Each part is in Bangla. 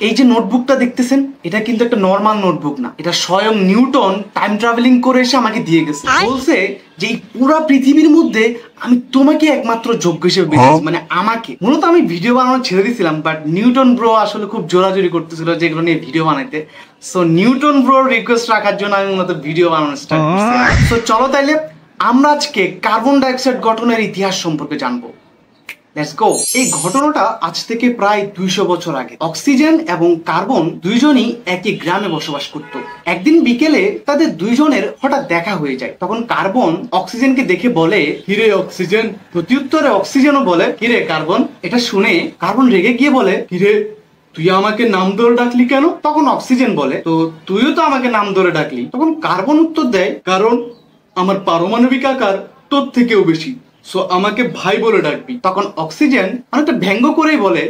এই যে নোটবুকটা দেখতেছেন, এটা কিন্তু একটা নর্মাল নোটবুক না, এটা স্বয়ং নিউটন টাইম ট্রাভেলিং করে এসে আমাকে দিয়ে গেছে। বলছে যে এই পুরো পৃথিবীর মধ্যে আমি তোমাকে একমাত্র যোগ্য হিসেবে বেছেছি, মানে আমাকে। মূলত আমি ভিডিও বানানো ছেড়ে দিয়েছিলাম, বাট নিউটন ব্রো আসলে খুব জোরাজোরি করতেছিল যেগুলো নিয়ে ভিডিও বানাইতে। সো নিউটন ব্রোর রিকোয়েস্ট রাখার জন্য আমি মূলত ভিডিও বানানো স্টার্ট করছি। সো চলো তাইলে আমরা আজকে কার্বন ডাইঅক্সাইড গঠনের ইতিহাস সম্পর্কে জানবো। Let's go. এই ঘটনাটা আজ থেকে প্রায় 200 বছর আগে। অক্সিজেন এবং কার্বন দুইজনই একই গ্রামে বসবাস করত। একদিন বিকেলে তাদের দুইজনের হঠাৎ দেখা হয়ে যায়। তখন কার্বন অক্সিজেনকে দেখে বলে, হিরে অক্সিজেন। প্রত্যুত্তরে অক্সিজেনও বলে, হিরে কার্বন। এটা শুনে কার্বন রেগে গিয়ে বলে, হিরে তুই আমাকে নাম ধরে ডাকলি কেন? তখন অক্সিজেন বলে, তো তুইও তো আমাকে নাম ধরে ডাকলি। তখন কার্বন উত্তর দেয়, কারণ আমার পারমাণবিক আকার তোর থেকেও বেশি, সো আমাকে ভাই বলে ডাকবি। তখন অক্সিজেন অনেকটা ব্যঙ্গ করেই বলে,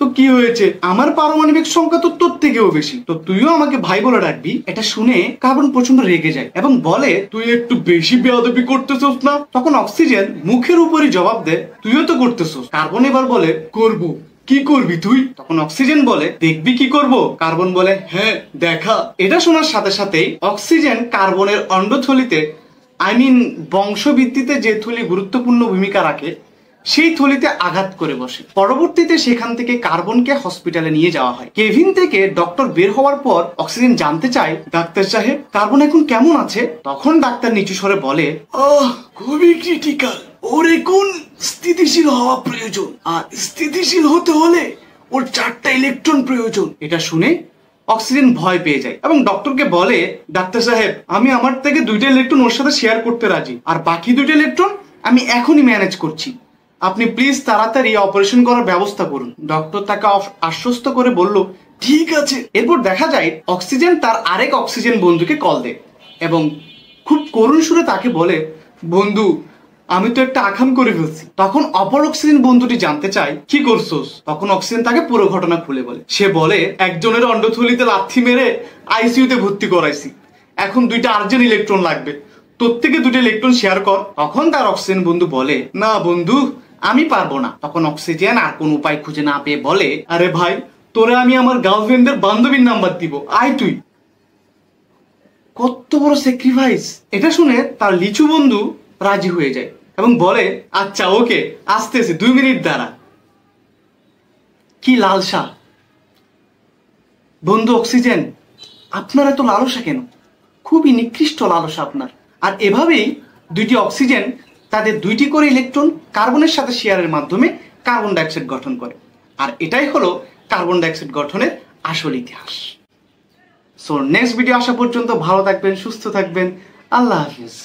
তো কি হয়েছে, আমার পারমাণবিক সংখ্যা তো তোর থেকেও বেশি, তো তুইও আমাকে ভাই বলে ডাকবি। এটা শুনে কার্বন প্রচন্ড রেগে যায় এবং বলে, তুই একটু বেশি বেয়াদবি করতেছস না? তখন অক্সিজেন মুখের উপরই জবাব দেয়, তুইও তো করতেছস। কার্বন এবার বলে, করব। কি করবি তুই? তখন অক্সিজেন বলে, দেখবি কি করব? কার্বন বলে, হ্যাঁ দেখা। এটা শোনার সাথে সাথেই অক্সিজেন কার্বনের অন্ডথলিতে, বংশবৃদ্ধিতে যে থলি গুরুত্বপূর্ণ ভূমিকা রাখে সেই থলিতে আঘাত করে বসে। পরবর্তীতে সেখান থেকে কার্বনকে হসপিটালে নিয়ে যাওয়া হয়। কেভিন থেকে ডক্টর বের হওয়ার পর অক্সিজেন জানতে চায়, ডাক্তার সাহেব কার্বন এখন কেমন আছে? তখন ডাক্তার নিচু স্বরে বলে, খুবই ক্রিটিক্যাল, ওর এখন স্থিতিশীল হওয়া প্রয়োজন, আর স্থিতিশীল হতে হলে ওর 4টা ইলেকট্রন প্রয়োজন। এটা শুনে অক্সিজেন ভয় পেয়ে যায় এবং ডক্টরকে বলে, ডাক্তার সাহেব আমি আমার থেকে 2টা ইলেকট্রন ওর সাথে শেয়ার করতে রাজি, আর বাকি 2টা ইলেকট্রন আমি এখনই ম্যানেজ করছি, আপনি প্লিজ তাড়াতাড়ি অপারেশন করার ব্যবস্থা করুন। ডক্টর তাকে আশ্বস্ত করে বলল, ঠিক আছে। এরপর দেখা যায় অক্সিজেন তার আরেক অক্সিজেন বন্ধুকে কল দেয় এবং খুব করুণ সুরে তাকে বলে, বন্ধু আমি তো একটা আখাম করে ফেলছি। তখন অপর অক্সিজেন বন্ধুটি জানতে চায়, কি করছোস? তখন অক্সিজেন তাকে পুরো ঘটনা খুলে বলে। সে বলে, একজনের অন্ডথলিতে লাথি মেরে আইসিইউতে ভর্তি করাইছি, এখন 2টা আর্জেন্ট ইলেকট্রন লাগবে, তোর থেকে 2টা ইলেকট্রন শেয়ার কর। তখন তার অক্সিজেন বন্ধু বলে, না বন্ধু আমি পারবো না। তখন অক্সিজেন আর কোন উপায় খুঁজে না পেয়ে বলে, আরে ভাই তোরে আমি আমার গার্লফ্রেন্ডের বান্ধবীর নাম্বার দিব, আয় তুই। কত বড় স্যাক্রিফাইস! এটা শুনে তার লিচু বন্ধু রাজি হয়ে যায় এবং বলে, আচ্ছা ওকে, আসতেছে, 2 মিনিট দাঁড়া। কি লালসা! বন্ধু অক্সিজেন আপনার এত লালসা কেন? খুবই নিকৃষ্ট লালসা আপনার। আর এভাবেই 2টি অক্সিজেন তাদের 2টি করে ইলেকট্রন কার্বনের সাথে শেয়ারের মাধ্যমে কার্বন ডাইঅক্সাইড গঠন করে। আর এটাই হলো কার্বন ডাইঅক্সাইড গঠনের আসল ইতিহাস। সো নেক্সট ভিডিও আসা পর্যন্ত ভালো থাকবেন, সুস্থ থাকবেন, আল্লাহ হাফিজ।